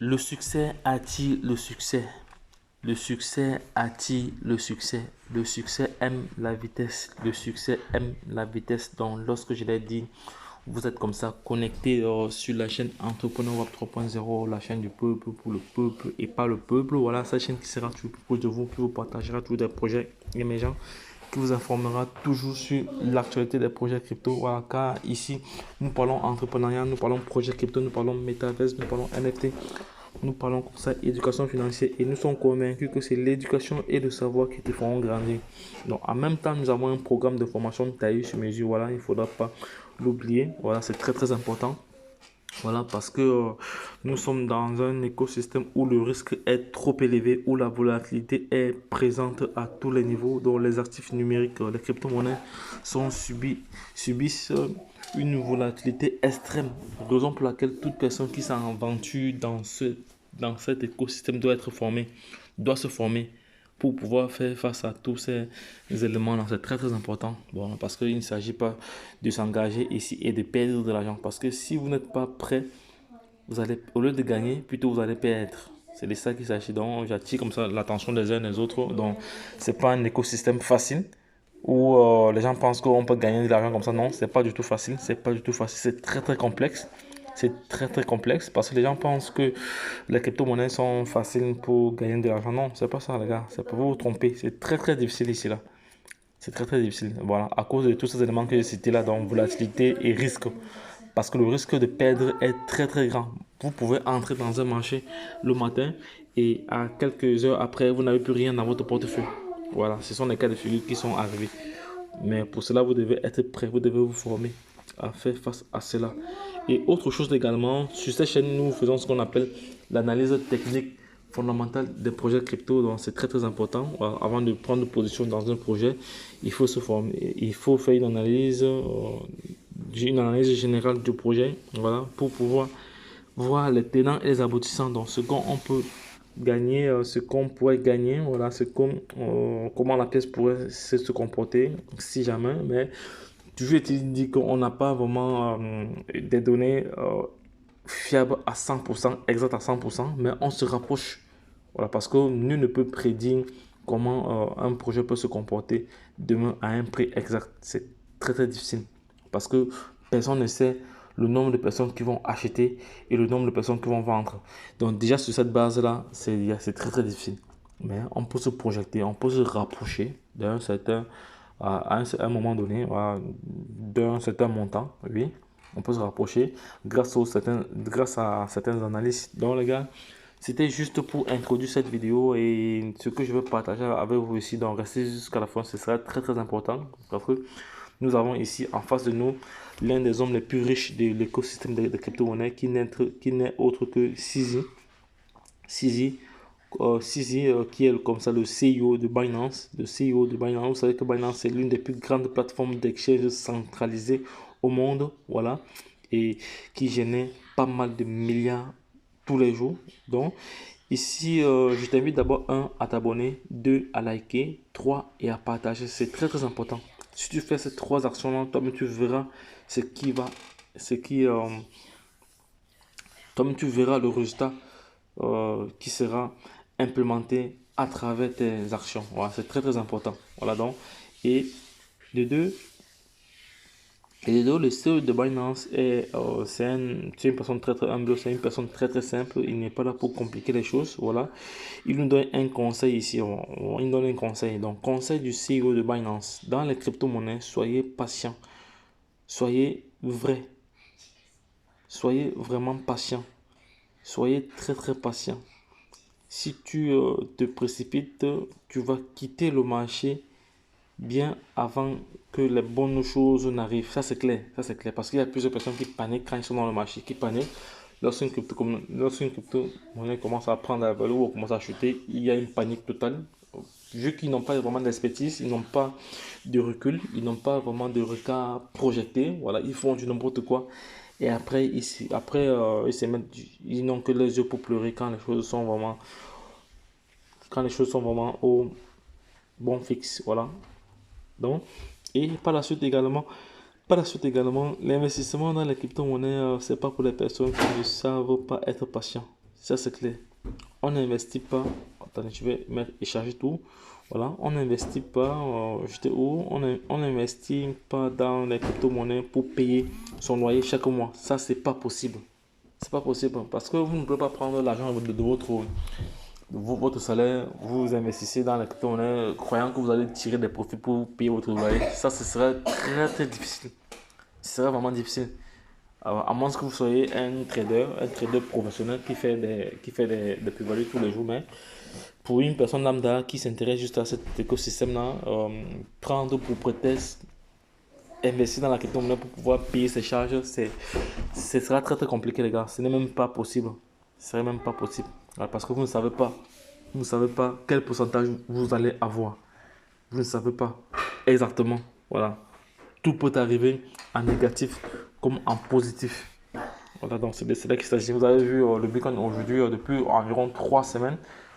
Le succès attire le succès. Le succès attire le succès. Le succès aime la vitesse. Le succès aime la vitesse. Donc, lorsque je l'ai dit, vous êtes comme ça connecté sur la chaîne Entrepreneur Web 3.0, la chaîne du peuple pour le peuple et pas le peuple. Voilà, cette chaîne qui sera toujours plus proche de vous, qui vous partagera tous des projets émergents, qui vous informera toujours sur l'actualité des projets crypto. Voilà, car ici, nous parlons entrepreneuriat, nous parlons projet crypto, nous parlons metaverse, nous parlons NFT. Nous parlons comme ça, éducation financière, et nous sommes convaincus que c'est l'éducation et le savoir qui te feront grandir. Donc, en même temps, nous avons un programme de formation taillé sur mesure. Voilà, il ne faudra pas l'oublier. Voilà, c'est très très important. Voilà, parce que nous sommes dans un écosystème où le risque est trop élevé, où la volatilité est présente à tous les niveaux. Donc, les actifs numériques, les crypto-monnaies subissent une volatilité extrême. Raison pour laquelle toute personne qui s'aventure dans cet écosystème doit être formée, doit se former pour pouvoir faire face à tous ces éléments-là. C'est très très important. Bon, parce qu'il ne s'agit pas de s'engager ici et de perdre de l'argent. Parce que si vous n'êtes pas prêt, vous allez, au lieu de gagner, plutôt vous allez perdre. C'est de ça qu'il s'agit. Donc, j'attire comme ça l'attention des uns et des autres. Donc, c'est pas un écosystème facile où les gens pensent qu'on peut gagner de l'argent comme ça. Non, c'est pas du tout facile. C'est pas du tout facile. C'est très très complexe. C'est très très complexe parce que les gens pensent que les crypto-monnaies sont faciles pour gagner de l'argent. Non, c'est pas ça, les gars. C'est pour vous tromper. C'est très très difficile ici là. C'est très très difficile. Voilà, à cause de tous ces éléments que j'ai cités là, donc volatilité et risque. Parce que le risque de perdre est très très grand. Vous pouvez entrer dans un marché le matin et à quelques heures après, vous n'avez plus rien dans votre portefeuille. Voilà, ce sont les cas de figure qui sont arrivés. Mais pour cela, vous devez être prêt, vous devez vous former à faire face à cela. Et autre chose également, sur cette chaîne, nous faisons ce qu'on appelle l'analyse technique fondamentale des projets crypto. Donc, c'est très très important. Avant de prendre position dans un projet, il faut se former, il faut faire une analyse générale du projet, voilà, pour pouvoir voir les tenants et les aboutissants. Donc, ce qu'on peut gagner, ce qu'on pourrait gagner, voilà, comment la pièce pourrait se comporter si jamais, mais toujours est-il dit qu'on n'a pas vraiment des données fiables à 100%, exactes à 100%, mais on se rapproche. Voilà, parce que nul ne peut prédire comment un projet peut se comporter demain à un prix exact. C'est très très difficile parce que personne ne sait le nombre de personnes qui vont acheter et le nombre de personnes qui vont vendre. Donc déjà sur cette base-là, c'est très très difficile. Mais on peut se projeter, on peut se rapprocher d'un certain, à un moment donné, voilà, d'un certain montant, oui. On peut se rapprocher grâce à certaines analyses. Donc les gars, c'était juste pour introduire cette vidéo et ce que je veux partager avec vous ici. Donc restez jusqu'à la fin, ce sera très très important parce que nous avons ici en face de nous l'un des hommes les plus riches de l'écosystème des crypto-monnaies qui n'est autre que Sizi. Sizi, qui est comme ça le CEO de Binance. Le CEO de Binance, vous savez que Binance c'est l'une des plus grandes plateformes d'exchange centralisées au monde, voilà, et qui génère pas mal de milliards tous les jours. Donc, ici, je t'invite d'abord, un, à t'abonner, deux, à liker, trois, et à partager. C'est très très important. Si tu fais ces trois actions-là, toi-même tu verras ce qui va, ce qui, toi-même tu verras le résultat qui sera implémenté à travers tes actions. Voilà, c'est très très important. Voilà donc. Et de deux, le CEO de Binance c'est une personne très très humble, c'est une personne très très simple. Il n'est pas là pour compliquer les choses. Voilà. Il nous donne un conseil ici. Il nous donne un conseil. Donc, conseil du CEO de Binance. Dans les crypto-monnaies, soyez patient. Soyez vrai. Soyez vraiment patient. Soyez très très patient. Si tu te précipites, tu vas quitter le marché bien avant que les bonnes choses n'arrivent. Ça, c'est clair. Ça, c'est clair. Parce qu'il y a plusieurs personnes qui paniquent quand ils sont dans le marché, qui paniquent. Lorsqu'une crypto-monnaie commence à prendre la valeur ou commence à chuter, il y a une panique totale. Vu qu'ils n'ont pas vraiment d'expertise, ils n'ont pas de recul, ils n'ont pas vraiment de regard projeté. Voilà, ils font du n'importe quoi. Et après, ils n'ont que les yeux pour pleurer quand les choses sont vraiment au bon fixe. Voilà. Donc, et par la suite également, l'investissement dans les crypto-monnaies, c'est pas pour les personnes qui ne savent pas être patients. ça c'est clair. On n'investit pas. Attendez, je vais mettre et charger tout. Voilà, on n'investit pas. J'étais où? On n'investit pas dans les crypto-monnaies pour payer son loyer chaque mois. Ça, c'est pas possible. C'est pas possible parce que vous ne pouvez pas prendre l'argent de votre salaire, vous investissez dans les crypto-monnaies croyant que vous allez tirer des profits pour payer votre loyer. Ça, ce serait très très difficile. Ce serait vraiment difficile. Alors, à moins que vous soyez un trader professionnel qui fait des plus-values tous les jours, mais pour une personne lambda qui s'intéresse juste à cet écosystème-là, prendre pour prétexte investir dans la crypto-monnaie pour pouvoir payer ses charges, ce sera très très compliqué les gars. Ce n'est même pas possible. Ce serait même pas possible. Alors, parce que vous ne savez pas quel pourcentage vous allez avoir. Vous ne savez pas exactement. Voilà. Tout peut arriver en négatif comme en positif. Voilà, donc c'est là qu'il s'agit. Vous avez vu le Bitcoin aujourd'hui, depuis environ 3 semaines.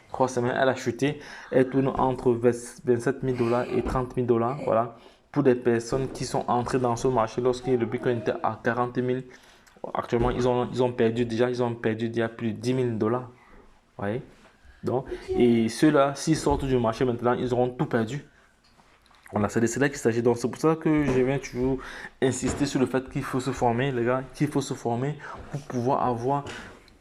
3 semaines, elle a chuté. Elle tourne entre 27 000 $ et 30 000 $. Voilà. Pour des personnes qui sont entrées dans ce marché lorsque le Bitcoin était à 40 000, actuellement, ils ont perdu déjà plus de 10 000 $. Voyez? Donc, et ceux-là, s'ils sortent du marché maintenant, ils auront tout perdu. Voilà, c'est de cela qu'il s'agit. Donc, c'est pour ça que je viens toujours insister sur le fait qu'il faut se former, les gars, qu'il faut se former pour pouvoir avoir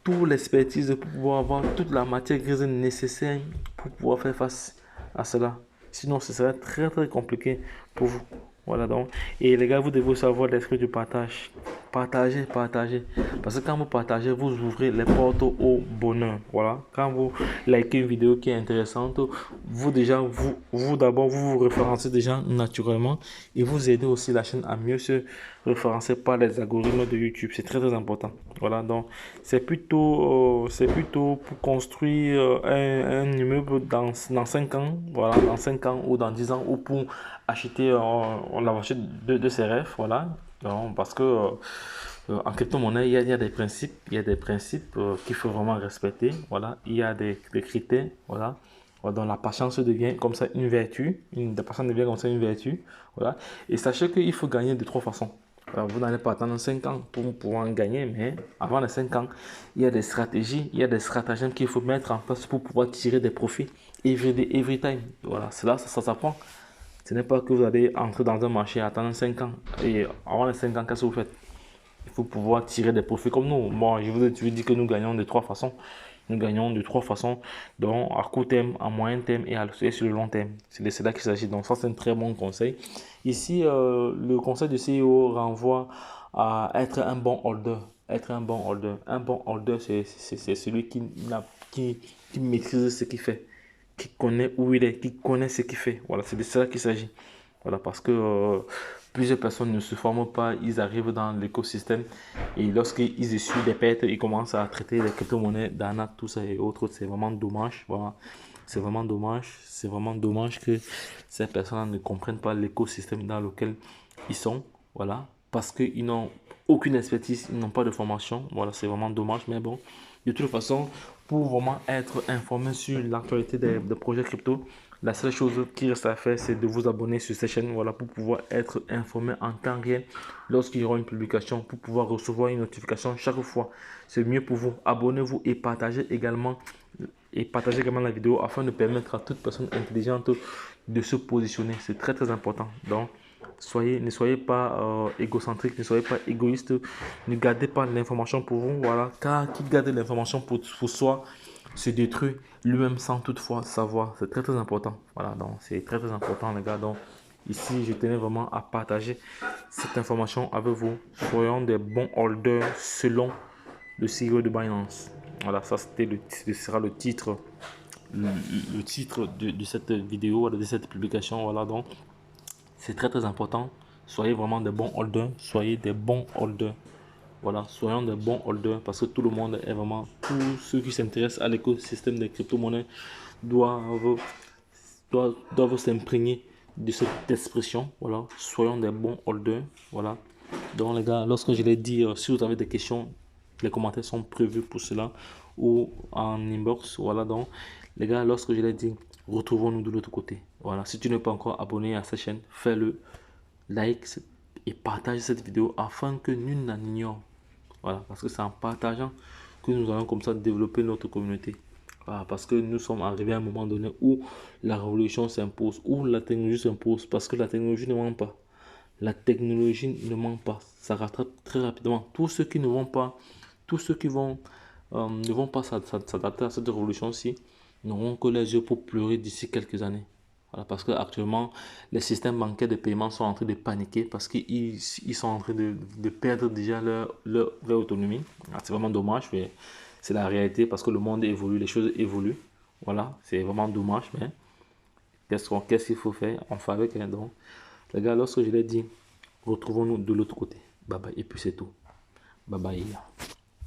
toute l'expertise, pour pouvoir avoir toute la matière grise nécessaire pour pouvoir faire face à cela. Sinon, ce serait très très compliqué pour vous. Voilà donc. Et les gars, vous devez aussi avoir l'esprit du partage. Partagez, partagez. Parce que quand vous partagez, vous ouvrez les portes au bonheur. Voilà. Quand vous likez une vidéo qui est intéressante, vous déjà, vous d'abord, vous vous référencez déjà naturellement et vous aidez aussi la chaîne à mieux se référencer par les algorithmes de YouTube. C'est très très important. Voilà. Donc, c'est plutôt pour construire un immeuble dans 5 ans. Voilà. Dans 5 ans ou dans 10 ans ou pour acheter la voiture de ses rêves. Voilà. Donc, parce que en crypto-monnaie, il y a des principes, qu'il faut vraiment respecter. Voilà, il y a des critères. Voilà. Voilà, donc la patience devient comme ça une vertu. La patience devient comme ça une vertu. Voilà. Et sachez qu'il faut gagner de 3 façons. Alors, vous n'allez pas attendre 5 ans pour pouvoir en gagner, mais avant les 5 ans, il y a des stratégies, il y a des stratagèmes qu'il faut mettre en place pour pouvoir tirer des profits every time. Voilà, cela, ça s'apprend. Ce n'est pas que vous allez entrer dans un marché, attendre 5 ans. Et avant les 5 ans, qu'est-ce que vous faites? Il faut pouvoir tirer des profits comme nous. Bon, je vous ai dit que nous gagnons de 3 façons. Nous gagnons de 3 façons, donc à court terme, à moyen terme et sur le long terme. C'est de cela qu'il s'agit. Donc ça, c'est un très bon conseil. Ici, le conseil du CEO renvoie à être un bon holder. Être un bon holder. Un bon holder, c'est celui qui maîtrise ce qu'il fait, qui connaît où il est, qui connaît ce qu'il fait. Voilà, c'est de cela qu'il s'agit. Voilà, parce que plusieurs personnes ne se forment pas, ils arrivent dans l'écosystème et lorsqu'ils essuient des pertes, ils commencent à traiter les crypto-monnaies d'arnaque, tout ça et autres. C'est vraiment dommage. Voilà. C'est vraiment dommage. C'est vraiment dommage que ces personnes ne comprennent pas l'écosystème dans lequel ils sont. Voilà. Parce qu'ils n'ont aucune expertise, ils n'ont pas de formation. Voilà, c'est vraiment dommage. Mais bon, de toute façon, pour vraiment être informé sur l'actualité des projets crypto, la seule chose qui reste à faire, c'est de vous abonner sur cette chaîne, voilà, pour pouvoir être informé en temps réel lorsqu'il y aura une publication, pour pouvoir recevoir une notification chaque fois. C'est mieux pour vous. Abonnez-vous et partagez également la vidéo afin de permettre à toute personne intelligente de se positionner. C'est très très important. Donc, ne soyez pas égocentrique, ne soyez pas égoïste, ne gardez pas l'information pour vous. Voilà, car qui garde l'information pour soi se détruit lui-même sans toutefois savoir. C'est très très important. Voilà, donc c'est très très important les gars. Donc ici, je tenais vraiment à partager cette information avec vous. Soyons des bons holders selon le CEO de Binance. Voilà, ça ce sera le titre, le titre de cette vidéo, de cette publication. Voilà, donc c'est très très important. Soyez vraiment des bons holders. Soyez des bons holders. Voilà, soyons des bons holders parce que tout le monde est vraiment, tous ceux qui s'intéressent à l'écosystème des crypto-monnaies doivent, doivent s'imprégner de cette expression. Voilà, soyons des bons holders. Voilà, donc les gars, lorsque je l'ai dit, si vous avez des questions, les commentaires sont prévus pour cela ou en inbox. Voilà, donc les gars, lorsque je l'ai dit, retrouvons-nous de l'autre côté. Voilà, si tu n'es pas encore abonné à cette chaîne, fais-le, like et partage cette vidéo afin que nul n'en ignore. Voilà, parce que c'est en partageant que nous allons comme ça développer notre communauté. Voilà, parce que nous sommes arrivés à un moment donné où la révolution s'impose, où la technologie s'impose, parce que la technologie ne ment pas. La technologie ne ment pas. Ça rattrape très rapidement. Tous ceux qui ne vont pas, tous ceux qui ne vont pas s'adapter à cette révolution-ci n'auront que les yeux pour pleurer d'ici quelques années. Voilà, parce qu'actuellement, les systèmes bancaires de paiement sont en train de paniquer parce qu'ils sont en train de perdre déjà leur autonomie. C'est vraiment dommage, mais c'est la réalité parce que le monde évolue, les choses évoluent. Voilà, c'est vraiment dommage, mais qu'est-ce qu'il faut faire? On fait avec. Hein, donc, les gars, lorsque je l'ai dit, retrouvons-nous de l'autre côté. Bye bye, et puis c'est tout. Bye bye.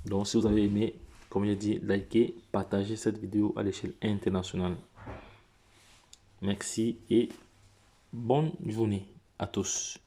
Donc, si vous avez aimé, comme j'ai dit, likez, partagez cette vidéo à l'échelle internationale. Merci et bonne journée à tous.